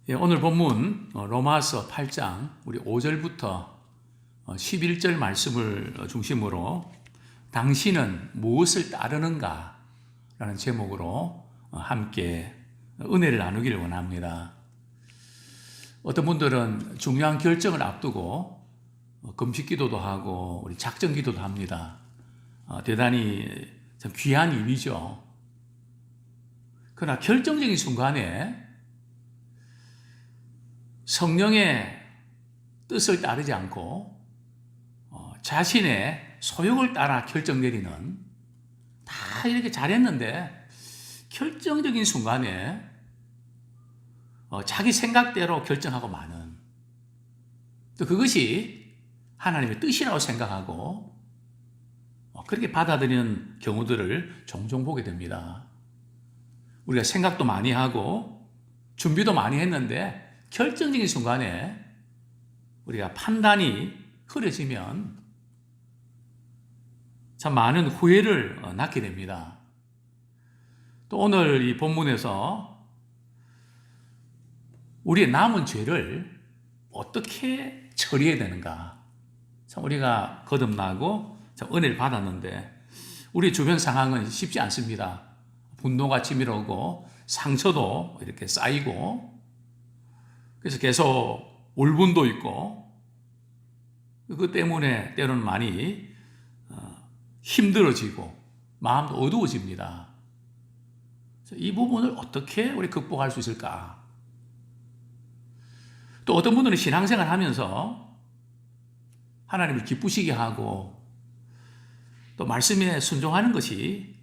오늘 본문 로마서 8장 우리 5절부터 11절 말씀을 중심으로 당신은 무엇을 따르는가 라는 제목으로 함께 은혜를 나누기를 원합니다. 어떤 분들은 중요한 결정을 앞두고 금식 기도도 하고 우리 작정 기도도 합니다. 대단히 참 귀한 일이죠. 그러나 결정적인 순간에 성령의 뜻을 따르지 않고 자신의 소욕을 따라 결정 내리는, 다 이렇게 잘했는데 결정적인 순간에 자기 생각대로 결정하고 마는, 또 그것이 하나님의 뜻이라고 생각하고 그렇게 받아들이는 경우들을 종종 보게 됩니다. 우리가 생각도 많이 하고 준비도 많이 했는데 결정적인 순간에 우리가 판단이 흐려지면 참 많은 후회를 낳게 됩니다. 또 오늘 이 본문에서 우리의 남은 죄를 어떻게 처리해야 되는가, 참 우리가 거듭나고 참 은혜를 받았는데 우리 주변 상황은 쉽지 않습니다. 분노가 치밀어오고 상처도 이렇게 쌓이고, 그래서 계속 울분도 있고, 그것 때문에 때로는 많이 힘들어지고 마음도 어두워집니다. 이 부분을 어떻게 우리 극복할 수 있을까? 또 어떤 분들은 신앙생활 하면서 하나님을 기쁘시게 하고 또 말씀에 순종하는 것이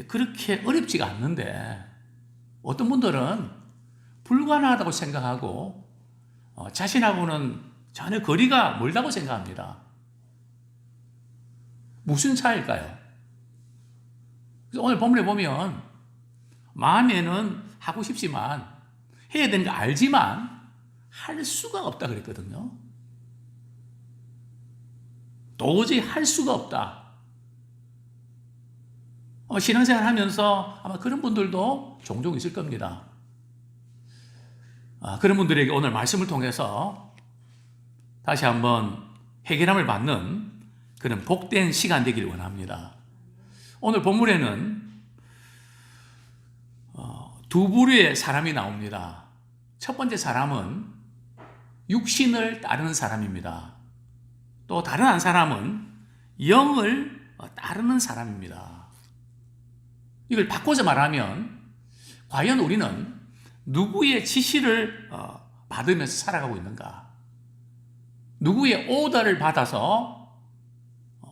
그렇게 어렵지가 않는데, 어떤 분들은 불가능하다고 생각하고 자신하고는 전혀 거리가 멀다고 생각합니다. 무슨 차이일까요? 그래서 오늘 본문에 보면 마음에는 하고 싶지만, 해야 되는 거 알지만 할 수가 없다 그랬거든요. 도저히 할 수가 없다. 신앙생활 하면서 아마 그런 분들도 종종 있을 겁니다. 그런 분들에게 오늘 말씀을 통해서 다시 한번 해결함을 받는 그런 복된 시간 되기를 원합니다. 오늘 본문에는 두 부류의 사람이 나옵니다. 첫 번째 사람은 육신을 따르는 사람입니다. 또 다른 한 사람은 영을 따르는 사람입니다. 이걸 바꿔서 말하면 과연 우리는 누구의 지시를 받으면서 살아가고 있는가? 누구의 오더를 받아서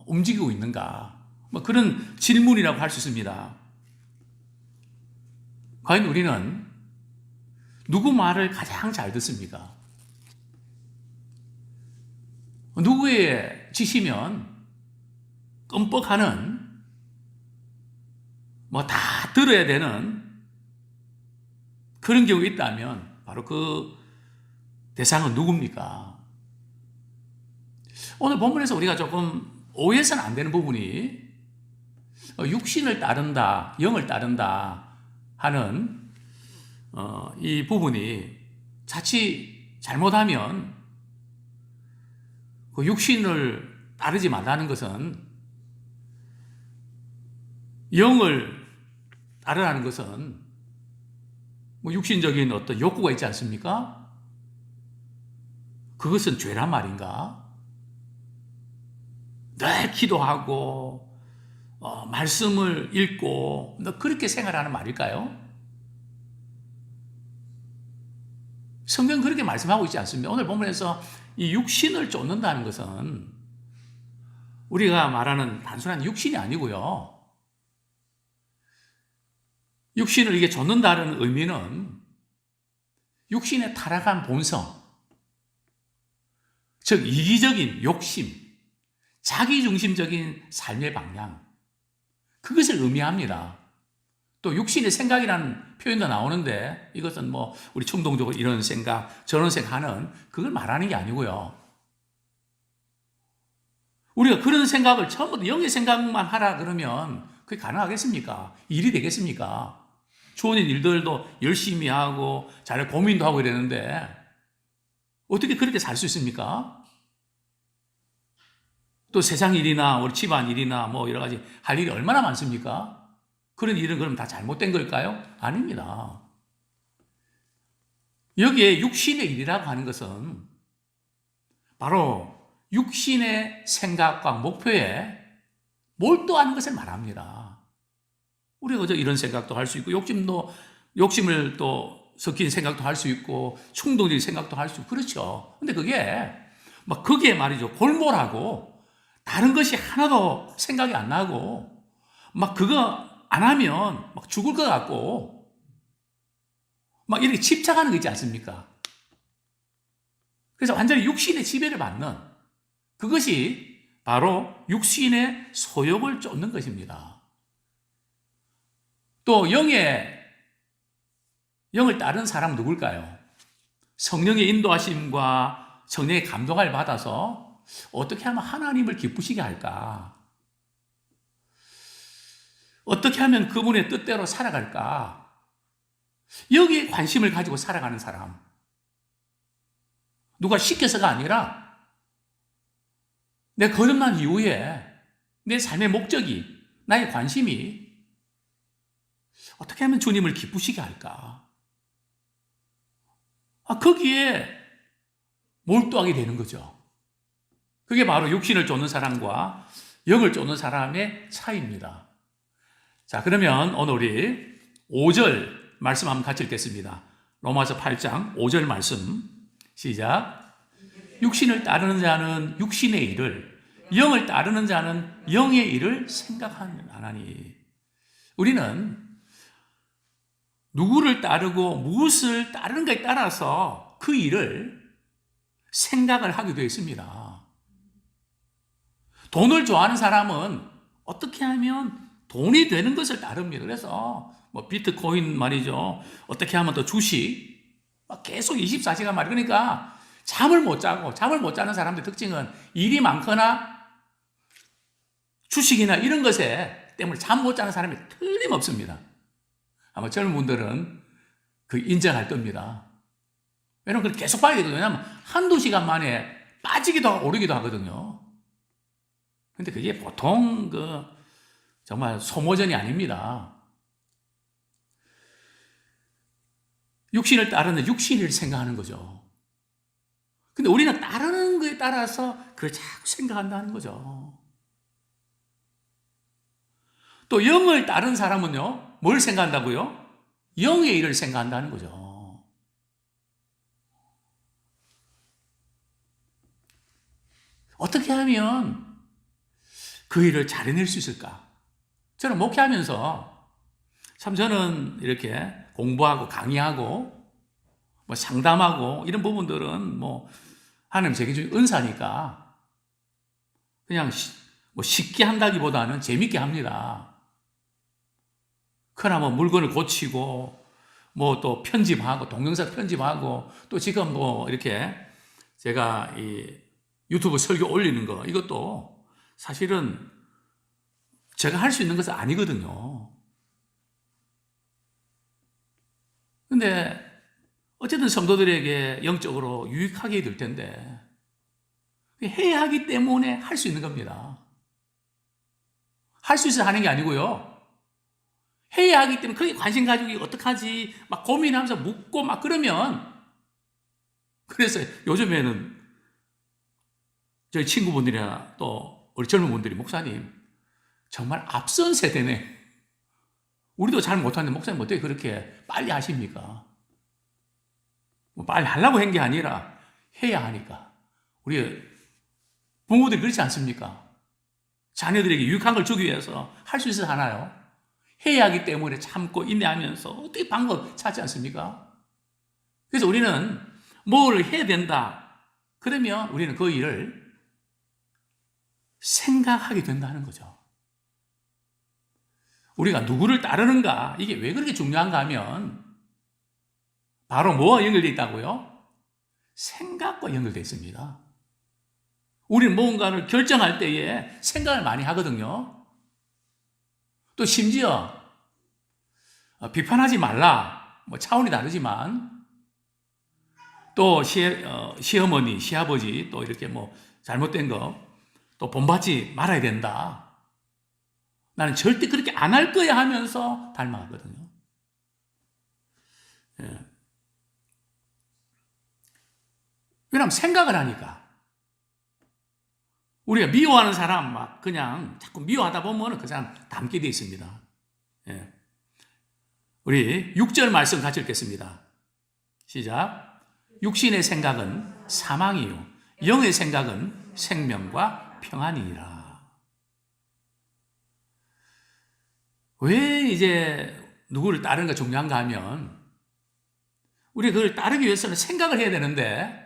움직이고 있는가? 그런 질문이라고 할 수 있습니다. 과연 우리는 누구 말을 가장 잘 듣습니까? 누구의 지시면 끔뻑하는, 다 들어야 되는 그런 경우가 있다면 바로 그 대상은 누굽니까? 오늘 본문에서 우리가 조금 오해해서는 안 되는 부분이 육신을 따른다, 영을 따른다 하는 이 부분이 자칫 잘못하면 그 육신을 따르지 말라는 것은, 영을 따르라는 것은 육신적인 어떤 욕구가 있지 않습니까? 그것은 죄란 말인가? 늘 기도하고 말씀을 읽고 그렇게 생활하는 말일까요? 성경 그렇게 말씀하고 있지 않습니다. 오늘 본문에서 이 육신을 쫓는다는 것은 우리가 말하는 단순한 육신이 아니고요. 육신을 이게 쫓는다는 의미는 육신의 타락한 본성, 즉 이기적인 욕심, 자기중심적인 삶의 방향, 그것을 의미합니다. 또 육신의 생각이라는 표현도 나오는데 이것은 우리 충동적으로 이런 생각, 저런 생각하는 그걸 말하는 게 아니고요. 우리가 그런 생각을 처음부터 영의 생각만 하라 그러면 그게 가능하겠습니까? 일이 되겠습니까? 좋은 일들도 열심히 하고 잘 고민도 하고 이러는데 어떻게 그렇게 살 수 있습니까? 또 세상 일이나 우리 집안 일이나 뭐 여러 가지 할 일이 얼마나 많습니까? 그런 일은 그럼 다 잘못된 걸까요? 아닙니다. 여기에 육신의 일이라고 하는 것은 바로 육신의 생각과 목표에 몰두하는 것을 말합니다. 우리가 그저 이런 생각도 할 수 있고 욕심을 또 섞인 생각도 할 수 있고 충동적인 생각도 할 수 있고 그렇죠. 근데 그게 막 거기에 말이죠. 골몰하고 다른 것이 하나도 생각이 안 나고 막 그거 안 하면 막 죽을 것 같고 막 이렇게 집착하는 거 있지 않습니까? 그래서 완전히 육신의 지배를 받는 그것이 바로 육신의 소욕을 쫓는 것입니다. 또 영을 따른 사람은 누굴까요? 성령의 인도하심과 성령의 감동을 받아서 어떻게 하면 하나님을 기쁘시게 할까? 어떻게 하면 그분의 뜻대로 살아갈까? 여기에 관심을 가지고 살아가는 사람. 누가 시켜서가 아니라 내 거듭난 이후에 내 삶의 목적이, 나의 관심이 어떻게 하면 주님을 기쁘시게 할까? 거기에 몰두하게 되는 거죠. 그게 바로 육신을 쫓는 사람과 영을 쫓는 사람의 차이입니다. 자, 그러면 오늘 우리 5절 말씀 한번 같이 읽겠습니다. 로마서 8장 5절 말씀 시작. 육신을 따르는 자는 육신의 일을, 영을 따르는 자는 영의 일을 생각하나니. 우리는 누구를 따르고 무엇을 따르는가에 따라서 그 일을 생각을 하게 되어 있습니다. 돈을 좋아하는 사람은 어떻게 하면 돈이 되는 것을 따릅니다. 그래서 뭐 비트코인 말이죠. 어떻게 하면 또 주식 계속 24시간 말이에요. 그러니까 잠을 못 자는 사람들의 특징은 일이 많거나 주식이나 이런 것에 때문에 잠 못 자는 사람이 틀림없습니다. 아마 젊은 분들은 그 인정할 겁니다. 왜냐면 그걸 계속 봐야 되거든요. 왜냐면 한두 시간 만에 빠지기도 하고 오르기도 하거든요. 근데 그게 보통 정말 소모전이 아닙니다. 육신을 따르는 육신을 생각하는 거죠. 근데 우리는 따르는 거에 따라서 그걸 자꾸 생각한다는 거죠. 또 영을 따르는 사람은요, 뭘 생각한다고요? 영의 일을 생각한다는 거죠. 어떻게 하면 그 일을 잘해낼 수 있을까? 저는 목회하면서 참 저는 이렇게 공부하고 강의하고 뭐 상담하고 이런 부분들은 뭐 하나님 제게 준 은사니까 그냥 뭐 쉽게 한다기보다는 재밌게 합니다. 그러나 뭐 물건을 고치고 뭐 또 편집하고 동영상 편집하고 또 지금 뭐 이렇게 제가 이 유튜브 설교 올리는 거 이것도 사실은 제가 할 수 있는 것은 아니거든요. 근데 어쨌든 성도들에게 영적으로 유익하게 될 텐데 해야 하기 때문에 할 수 있는 겁니다. 할 수 있어서 하는 게 아니고요. 해야 하기 때문에 그게 관심 가지고 어떡하지 막 고민하면서 묻고 막 그러면 그래서 요즘에는 저희 친구분들이나 또 우리 젊은 분들이 목사님 정말 앞선 세대네. 우리도 잘 못하는데 목사님 어떻게 그렇게 빨리 하십니까? 뭐 빨리 하려고 한 게 아니라 해야 하니까. 우리 부모들이 그렇지 않습니까? 자녀들에게 유익한 걸 주기 위해서 할 수 있어서 하나요? 해야 하기 때문에 참고 인내하면서 어떻게 방법 찾지 않습니까? 그래서 우리는 뭘 해야 된다. 그러면 우리는 그 일을 생각하게 된다는 거죠. 우리가 누구를 따르는가, 이게 왜 그렇게 중요한가 하면 바로 뭐와 연결되어 있다고요? 생각과 연결되어 있습니다. 우리는 뭔가를 결정할 때에 생각을 많이 하거든요. 또 심지어 비판하지 말라. 뭐 차원이 다르지만 또 시어머니, 시아버지 또 이렇게 뭐 잘못된 거 또 본받지 말아야 된다. 나는 절대 그렇게 안 할 거야 하면서 닮아가거든요. 예. 왜냐하면 생각을 하니까. 우리가 미워하는 사람 막 그냥 자꾸 미워하다 보면 그 사람 닮게 되어 있습니다. 예. 우리 6절 말씀 같이 읽겠습니다. 시작. 육신의 생각은 사망이요 영의 생각은 생명과 평안이니라. 왜 이제 누구를 따르는 게 중요한가 하면 우리 그걸 따르기 위해서는 생각을 해야 되는데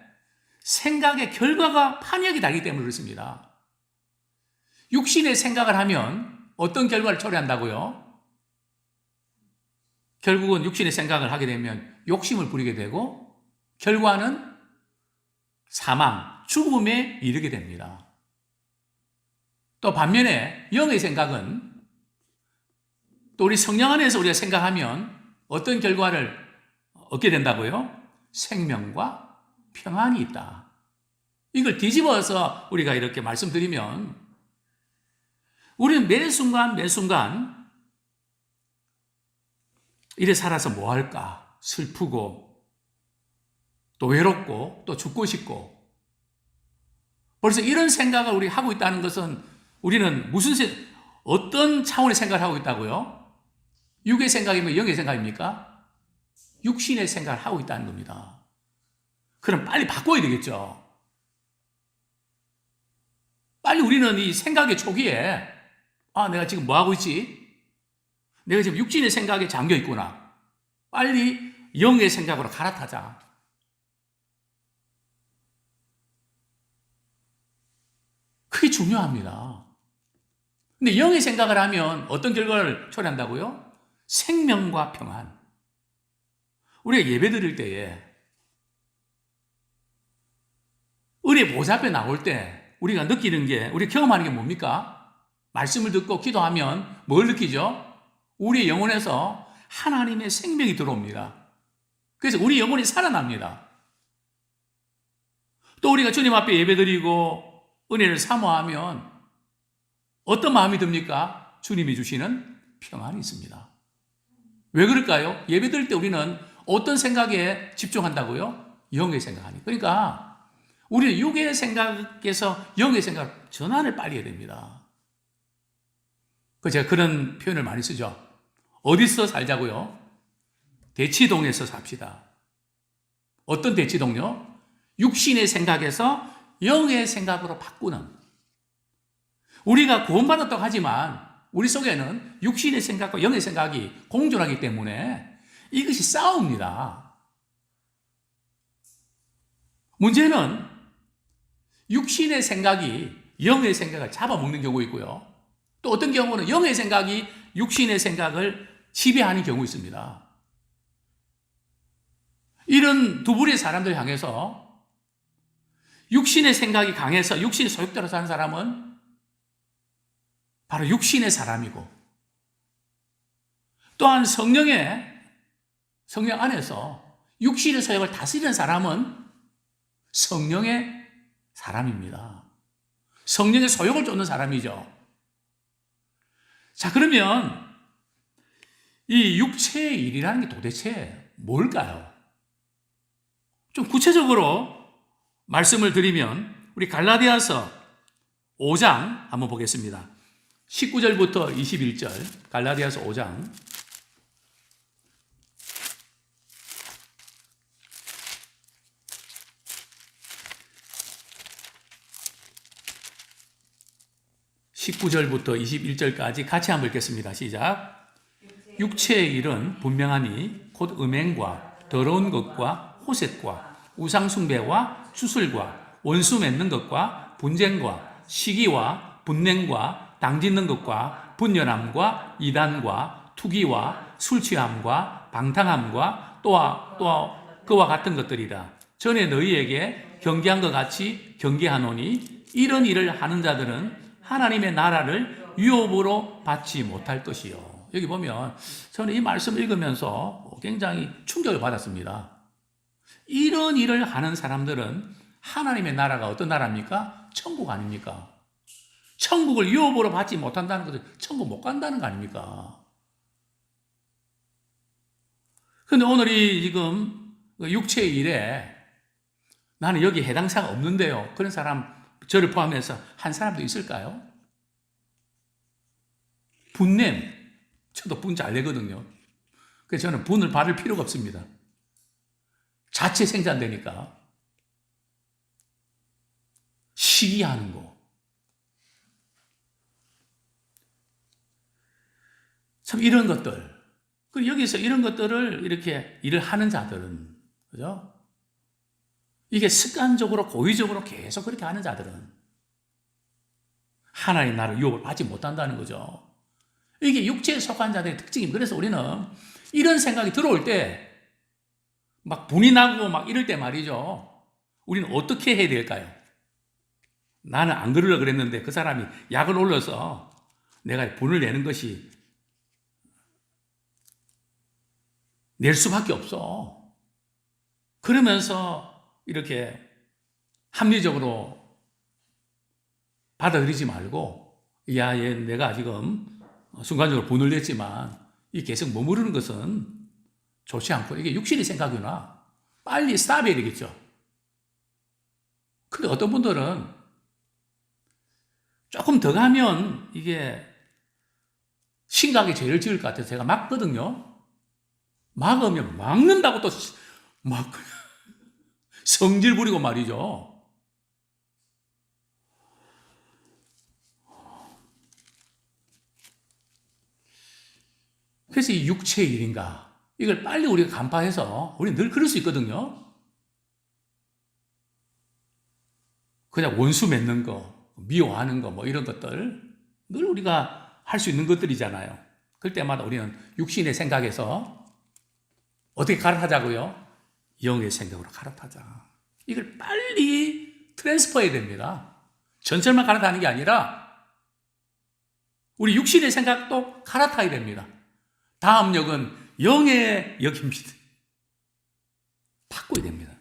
생각의 결과가 판이하게 다르기 때문에 그렇습니다. 육신의 생각을 하면 어떤 결과를 초래한다고요? 결국은 육신의 생각을 하게 되면 욕심을 부리게 되고 결과는 사망, 죽음에 이르게 됩니다. 또 반면에 영의 생각은 또 우리 성령 안에서 우리가 생각하면 어떤 결과를 얻게 된다고요? 생명과 평안이 있다. 이걸 뒤집어서 우리가 이렇게 말씀드리면 우리는 매 순간 매 순간 이래 살아서 뭐 할까? 슬프고 또 외롭고 또 죽고 싶고 벌써 이런 생각을 우리 하고 있다는 것은 우리는 어떤 차원의 생각을 하고 있다고요? 육의 생각이면 영의 생각입니까? 육신의 생각을 하고 있다는 겁니다. 그럼 빨리 바꿔야 되겠죠. 빨리 우리는 이 생각의 초기에 내가 지금 뭐 하고 있지? 내가 지금 육신의 생각에 잠겨 있구나. 빨리 영의 생각으로 갈아타자. 그게 중요합니다. 근데 영의 생각을 하면 어떤 결과를 초래한다고요? 생명과 평안. 우리가 예배 드릴 때에 은혜 보좌 앞에 나올 때 우리가 느끼는 게, 우리가 경험하는 게 뭡니까? 말씀을 듣고 기도하면 뭘 느끼죠? 우리의 영혼에서 하나님의 생명이 들어옵니다. 그래서 우리 영혼이 살아납니다. 또 우리가 주님 앞에 예배드리고 은혜를 사모하면 어떤 마음이 듭니까? 주님이 주시는 평안이 있습니다. 왜 그럴까요? 예배드릴 때 우리는 어떤 생각에 집중한다고요? 영의 생각하니. 그러니까 우리는 육의 생각에서 영의 생각 전환을 빨리 해야 됩니다. 제가 그런 표현을 많이 쓰죠. 어디서 살자고요? 대치동에서 삽시다. 어떤 대치동요? 육신의 생각에서 영의 생각으로 바꾸는. 우리가 구원받았다고 하지만 우리 속에는 육신의 생각과 영의 생각이 공존하기 때문에 이것이 싸웁니다. 문제는 육신의 생각이 영의 생각을 잡아먹는 경우 있고요. 또 어떤 경우는 영의 생각이 육신의 생각을 지배하는 경우 있습니다. 이런 두 부류의 사람들 향해서 육신의 생각이 강해서 육신의 소욕대로 사는 사람은 바로 육신의 사람이고, 또한 성령 안에서 육신의 소욕을 다스리는 사람은 성령의 사람입니다. 성령의 소욕을 쫓는 사람이죠. 자, 그러면 이 육체의 일이라는 게 도대체 뭘까요? 좀 구체적으로 말씀을 드리면 우리 갈라디아서 5장 한번 보겠습니다. 19절부터 21절 갈라디아서 5장. (19절부터 21절까지) 같이 한번 읽겠습니다. 시작. 육체의 일은 분명하니 곧 음행과 더러운 것과 호색과 우상숭배와 주술과 원수 맺는 것과 분쟁과 시기와 분냉과 당짓는 것과 분열함과 이단과 투기와 술취함과 방탕함과 또한 그와 같은 것들이라. 전에 너희에게 경계한 것 같이 경계하노니 이런 일을 하는 자들은 하나님의 나라를 유업으로 받지 못할 것이요. 여기 보면 저는 이 말씀을 읽으면서 굉장히 충격을 받았습니다. 이런 일을 하는 사람들은 하나님의 나라가 어떤 나라입니까? 천국 아닙니까? 천국을 유업으로 받지 못한다는 것은 천국 못 간다는 거 아닙니까? 근데 오늘이 지금 육체의 일에 나는 여기 해당사가 없는데요. 그런 사람, 저를 포함해서 한 사람도 있을까요? 분냄. 저도 분 잘 내거든요. 그래서 저는 분을 받을 필요가 없습니다. 자체 생산되니까. 시기하는 거. 참 이런 것들. 그리고 여기서 이런 것들을 이렇게 일을 하는 자들은, 그죠? 이게 습관적으로, 고의적으로 계속 그렇게 하는 자들은 하나님 나라를 유업을 받지 못한다는 거죠. 이게 육체에 속한 자들의 특징입니다. 그래서 우리는 이런 생각이 들어올 때 막 분이 나고 막 이럴 때 말이죠. 우리는 어떻게 해야 될까요? 나는 안 그러려고 그랬는데 그 사람이 약을 올려서 내가 분을 내는 것이 낼 수밖에 없어. 그러면서 이렇게 합리적으로 받아들이지 말고, 야, 얘 내가 지금 순간적으로 분을 냈지만 이 계속 머무르는 것은 좋지 않고 이게 육신의 생각이구나. 빨리 스탑해야 되겠죠. 근데 어떤 분들은 조금 더 가면 이게 심각하게 죄를 지을 것 같아서 제가 막거든요. 막으면 막는다고 또 막 성질 부리고 말이죠. 그래서 이 육체의 일인가? 이걸 빨리 우리가 간파해서 우리는 늘 그럴 수 있거든요. 그냥 원수 맺는 거, 미워하는 거, 뭐 이런 것들 늘 우리가 할 수 있는 것들이잖아요. 그럴 때마다 우리는 육신의 생각에서 어떻게 갈아타자고요? 영의 생각으로 갈아타자. 이걸 빨리 트랜스퍼해야 됩니다. 전철만 갈아타는 게 아니라 우리 육신의 생각도 갈아타야 됩니다. 다음 역은 영의 역입니다. 바꿔야 됩니다.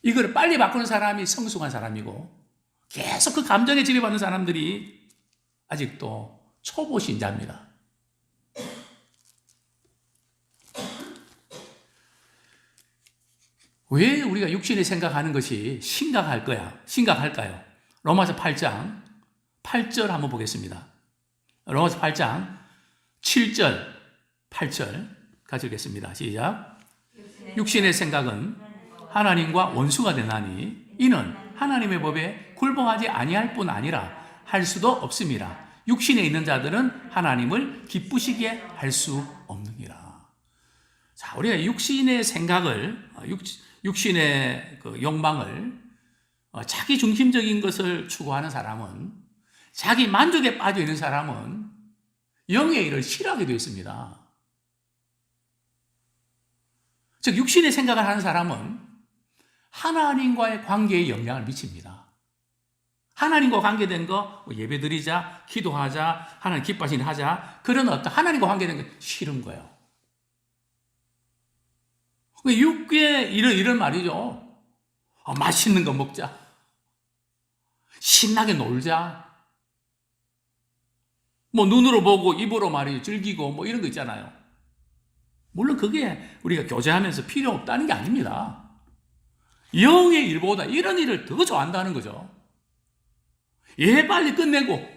이걸 빨리 바꾸는 사람이 성숙한 사람이고 계속 그 감정에 지배받는 사람들이 아직도 초보 신자입니다. 왜 우리가 육신이 생각하는 것이 심각할까요? 로마서 8장 8절 한번 보겠습니다. 로마서 8장 7절 8절 같이 읽겠습니다. 시작. 육신의 생각은 하나님과 원수가 되나니 이는 하나님의 법에 굴복하지 아니할 뿐 아니라 할 수도 없습니다. 육신에 있는 자들은 하나님을 기쁘시게 할 수 없느니라. 자, 우리가 육신의 생각을, 육신의 그 욕망을, 자기 중심적인 것을 추구하는 사람은, 자기 만족에 빠져 있는 사람은 영의 일을 싫어하게 되어 있습니다. 즉, 육신의 생각을 하는 사람은 하나님과의 관계에 영향을 미칩니다. 하나님과 관계된 거, 예배드리자, 기도하자, 하나님 기뻐하시는 하자, 그런 어떤 하나님과 관계된 게 싫은 거예요. 육의 이런 말이죠. 맛있는 거 먹자. 신나게 놀자. 뭐 눈으로 보고 입으로 말이죠. 즐기고 뭐 이런 거 있잖아요. 물론 그게 우리가 교제하면서 필요 없다는 게 아닙니다. 영의 일보다 이런 일을 더 좋아한다는 거죠. 예, 빨리 끝내고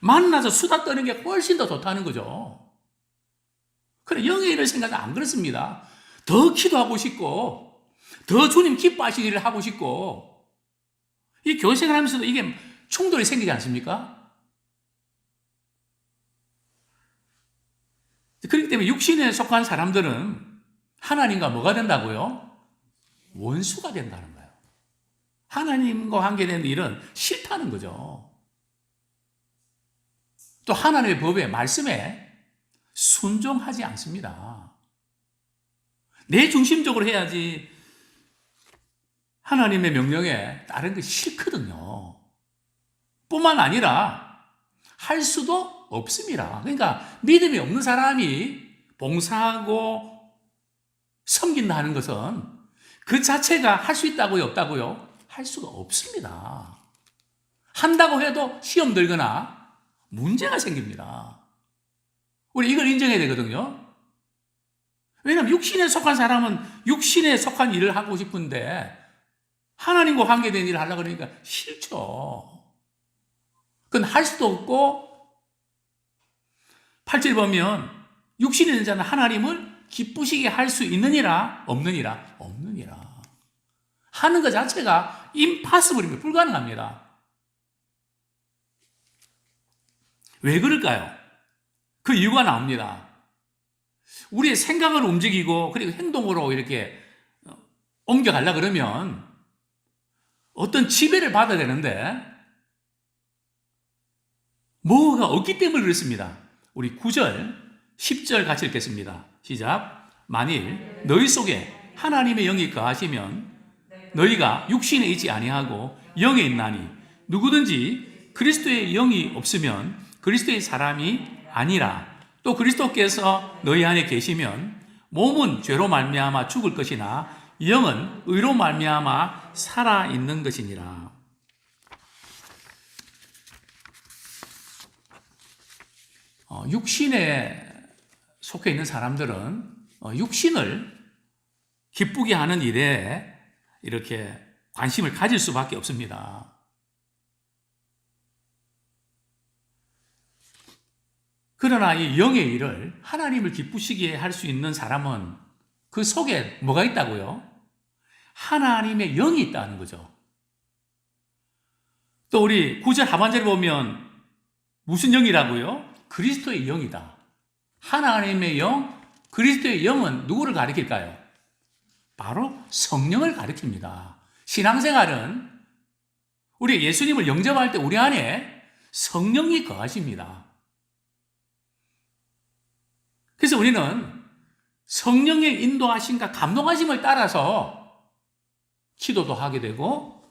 만나서 수다 떠는 게 훨씬 더 좋다는 거죠. 그래, 영의 일을 생각하면 안 그렇습니다. 더 기도하고 싶고 더 주님 기뻐하시는 일을 하고 싶고, 이 교생을 하면서도 이게 충돌이 생기지 않습니까? 그렇기 때문에 육신에 속한 사람들은 하나님과 뭐가 된다고요? 원수가 된다는 거예요. 하나님과 관계된 일은 싫다는 거죠. 또 하나님의 법에, 말씀에 순종하지 않습니다. 내 중심적으로 해야지 하나님의 명령에 따른 것이 싫거든요. 뿐만 아니라 할 수도 없습니다. 그러니까 믿음이 없는 사람이 봉사하고 섬긴다는 것은 그 자체가 할 수 있다고요, 없다고요? 할 수가 없습니다. 한다고 해도 시험 들거나 문제가 생깁니다. 우리 이걸 인정해야 되거든요. 왜냐하면 육신에 속한 사람은 육신에 속한 일을 하고 싶은데 하나님과 관계된 일을 하려고 그러니까 싫죠. 그건 할 수도 없고 8절 보면 육신에 있는 자는 하나님을 기쁘시게 할 수 있느니라 없느니라 없느니라. 하는 것 자체가 임파서블입니다. 불가능합니다. 왜 그럴까요? 그 이유가 나옵니다. 우리의 생각을 움직이고 그리고 행동으로 이렇게 옮겨가려고 그러면 어떤 지배를 받아야 되는데 뭐가 없기 때문에 그렇습니다. 우리 9절, 10절 같이 읽겠습니다. 시작. 만일 너희 속에 하나님의 영이 거하시면 너희가 육신에 있지 아니하고 영에 있나니 누구든지 그리스도의 영이 없으면 그리스도의 사람이 아니라 또 그리스도께서 너희 안에 계시면 몸은 죄로 말미암아 죽을 것이나 영은 의로 말미암아 살아 있는 것이니라. 육신에 속해 있는 사람들은 육신을 기쁘게 하는 일에 이렇게 관심을 가질 수밖에 없습니다. 그러나 이 영의 일을 하나님을 기쁘시게 할 수 있는 사람은 그 속에 뭐가 있다고요? 하나님의 영이 있다는 거죠. 또 우리 9절 하반절에 보면 무슨 영이라고요? 그리스도의 영이다. 하나님의 영, 그리스도의 영은 누구를 가리킬까요? 바로 성령을 가리킵니다. 신앙생활은 우리 예수님을 영접할 때 우리 안에 성령이 거하십니다. 그래서 우리는 성령의 인도하심과 감동하심을 따라서 기도도 하게 되고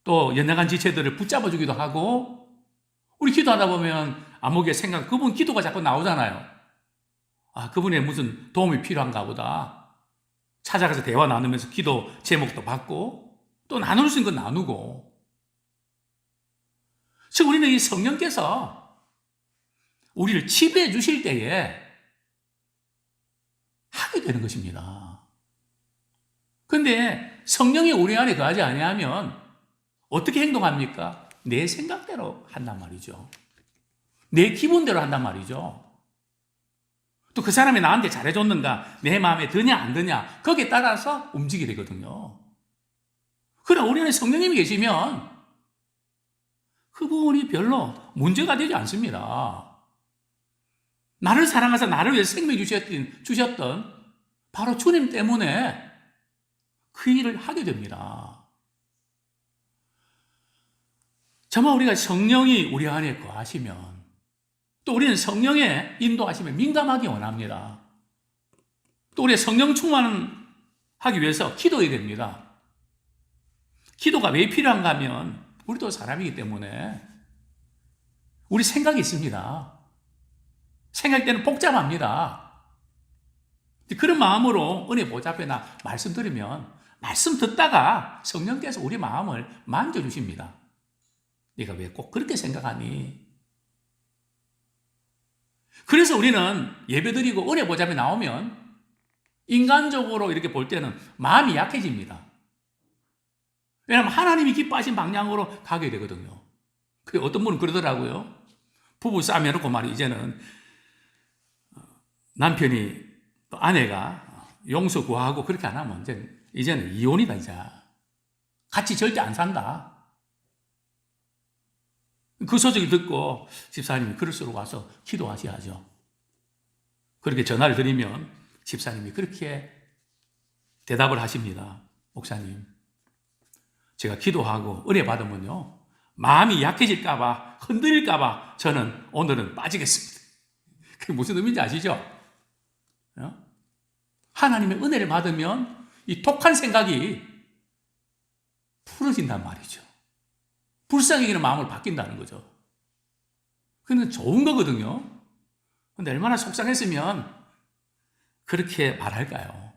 또 연약한 지체들을 붙잡아주기도 하고 우리 기도하다 보면 암흑의 생각, 그분 기도가 자꾸 나오잖아요. 아, 그분의 무슨 도움이 필요한가 보다. 찾아가서 대화 나누면서 기도 제목도 받고 또 나눌 수 있는 건 나누고. 즉 우리는 이 성령께서 우리를 지배해 주실 때에 하게 되는 것입니다. 그런데 성령이 우리 안에 거하지 아니하면 어떻게 행동합니까? 내 생각대로 한단 말이죠. 내 기분대로 한단 말이죠. 또 그 사람이 나한테 잘해줬는가, 내 마음에 드냐 안 드냐, 거기에 따라서 움직이게 되거든요. 그러나 우리 안에 성령님이 계시면 그 부분이 별로 문제가 되지 않습니다. 나를 사랑하사 나를 위해서 생명 주셨던 바로 주님 때문에 그 일을 하게 됩니다. 정말 우리가 성령이 우리 안에 거하시면 또 우리는 성령의 인도하심에 민감하기 원합니다. 또 우리의 성령 충만하기 위해서 기도해야 됩니다. 기도가 왜 필요한가 하면 우리도 사람이기 때문에 우리 생각이 있습니다. 생각할 때는 복잡합니다. 그런 마음으로 은혜 보좌 앞에 나 말씀 들으면 말씀 듣다가 성령께서 우리 마음을 만져주십니다. 네가 왜 꼭 그렇게 생각하니? 그래서 우리는 예배드리고 은혜 보좌 앞에 나오면 인간적으로 이렇게 볼 때는 마음이 약해집니다. 왜냐하면 하나님이 기뻐하신 방향으로 가게 되거든요. 어떤 분은 그러더라고요. 부부 싸움 해놓고 말이 이제는 남편이 또 아내가 용서 구하고 그렇게 안 하면 이제는 이혼이다. 이제 같이 절대 안 산다. 그 소식을 듣고 집사님이 그럴수록 와서 기도하셔야죠. 그렇게 전화를 드리면 집사님이 그렇게 대답을 하십니다. 목사님, 제가 기도하고 은혜 받으면요 마음이 약해질까봐 흔들릴까봐 저는 오늘은 빠지겠습니다. 그게 무슨 의미인지 아시죠? 하나님의 은혜를 받으면 이 독한 생각이 풀어진단 말이죠. 불쌍히 여기는 마음을 바뀐다는 거죠. 그는 좋은 거거든요. 근데 얼마나 속상했으면 그렇게 말할까요?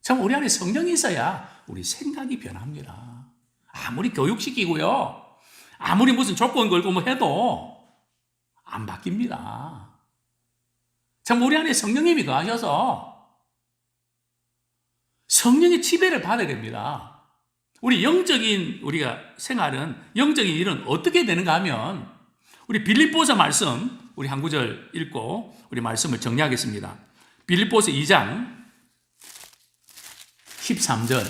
참, 우리 안에 성령이 있어야 우리 생각이 변합니다. 아무리 교육시키고요, 아무리 무슨 조건 걸고 뭐 해도 안 바뀝니다. 참, 우리 안에 성령님이 거하셔서 성령의 지배를 받아야 됩니다. 우리 영적인 우리가 생활은, 영적인 일은 어떻게 되는가 하면, 우리 빌립보서 말씀, 우리 한 구절 읽고 우리 말씀을 정리하겠습니다. 빌립보서 2장 13절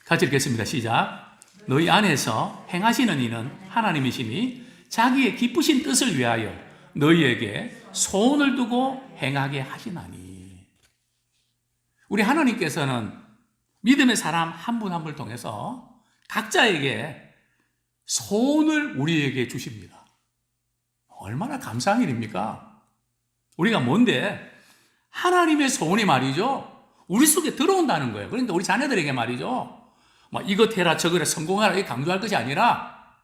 같이 읽겠습니다. 시작. 너희 안에서 행하시는 이는 하나님이시니 자기의 기쁘신 뜻을 위하여 너희에게 소원을 두고 행하게 하시나니. 우리 하나님께서는 믿음의 사람 한 분 한 분을 통해서 각자에게 소원을 우리에게 주십니다. 얼마나 감사한 일입니까? 우리가 뭔데? 하나님의 소원이 말이죠, 우리 속에 들어온다는 거예요. 그런데 우리 자녀들에게 말이죠, 막 이것 해라 저것 해라 성공하라 이 강조할 것이 아니라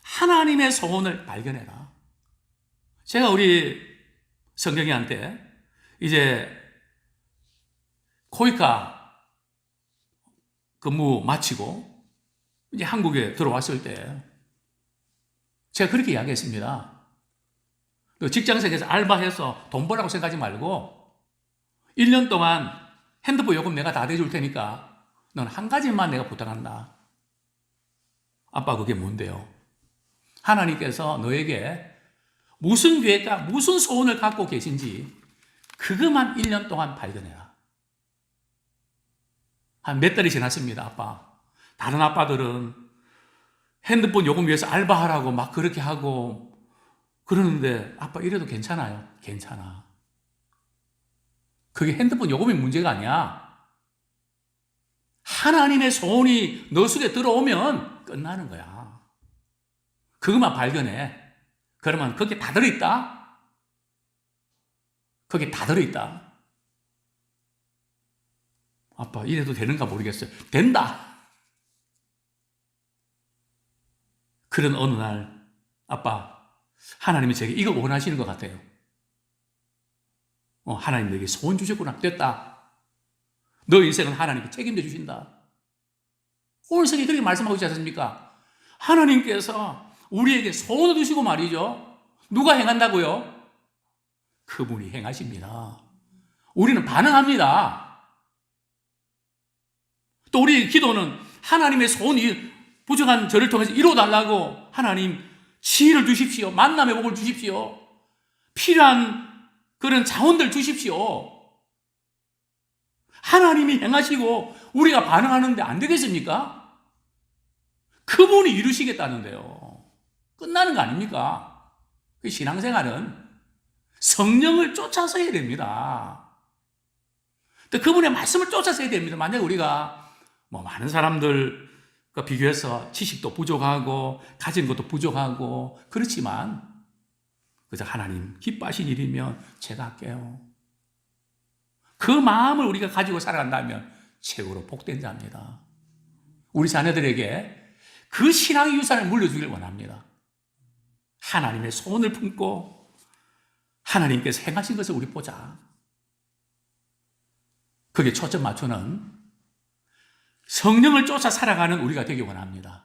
하나님의 소원을 발견해라. 제가 우리 성경이한테 이제 코이카 근무 마치고 이제 한국에 들어왔을 때 제가 그렇게 이야기했습니다. 직장생에서 알바해서 돈 벌라고 생각하지 말고 1년 동안 핸드폰 요금 내가 다 대줄 테니까 넌 한 가지만 내가 부탁한다. 아빠, 그게 뭔데요? 하나님께서 너에게 무슨 계획과 무슨 소원을 갖고 계신지 그것만 1년 동안 발견해라. 한 몇 달이 지났습니다. 아빠. 다른 아빠들은 핸드폰 요금 위해서 알바하라고 막 그렇게 하고 그러는데 아빠 이래도 괜찮아요? 괜찮아. 그게 핸드폰 요금이 문제가 아니야. 하나님의 소원이 너 속에 들어오면 끝나는 거야. 그것만 발견해. 그러면 거기에 다 들어있다? 거기에 다 들어있다. 아빠 이래도 되는가 모르겠어요. 된다. 그런 어느 날 아빠, 하나님이 제게 이거 원하시는 것 같아요. 하나님 내게 소원 주셨구나. 됐다. 너 인생은 하나님께 책임져 주신다. 오늘 성경이 그렇게 말씀하고 있지 않습니까? 하나님께서 우리에게 소원을 주시고 말이죠. 누가 행한다고요? 그분이 행하십니다. 우리는 반응합니다. 또 우리 기도는 하나님의 소원이 부족한 저를 통해서 이루어달라고 하나님 지혜를 주십시오. 만남의 복을 주십시오. 필요한 그런 자원들 주십시오. 하나님이 행하시고 우리가 반응하는데 안 되겠습니까? 그분이 이루시겠다는데요. 끝나는 거 아닙니까? 그 신앙생활은 성령을 쫓아서 해야 됩니다. 또 그분의 말씀을 쫓아서 해야 됩니다. 만약 우리가 많은 사람들과 비교해서 지식도 부족하고 가진 것도 부족하고 그렇지만 그저 하나님 기뻐하신 일이면 제가 할게요. 그 마음을 우리가 가지고 살아간다면 최고로 복된 자입니다. 우리 자녀들에게 그 신앙의 유산을 물려주길 원합니다. 하나님의 소원을 품고 하나님께서 행하신 것을 우리 보자. 그게 초점 맞추는 성령을 쫓아 살아가는 우리가 되기 원합니다.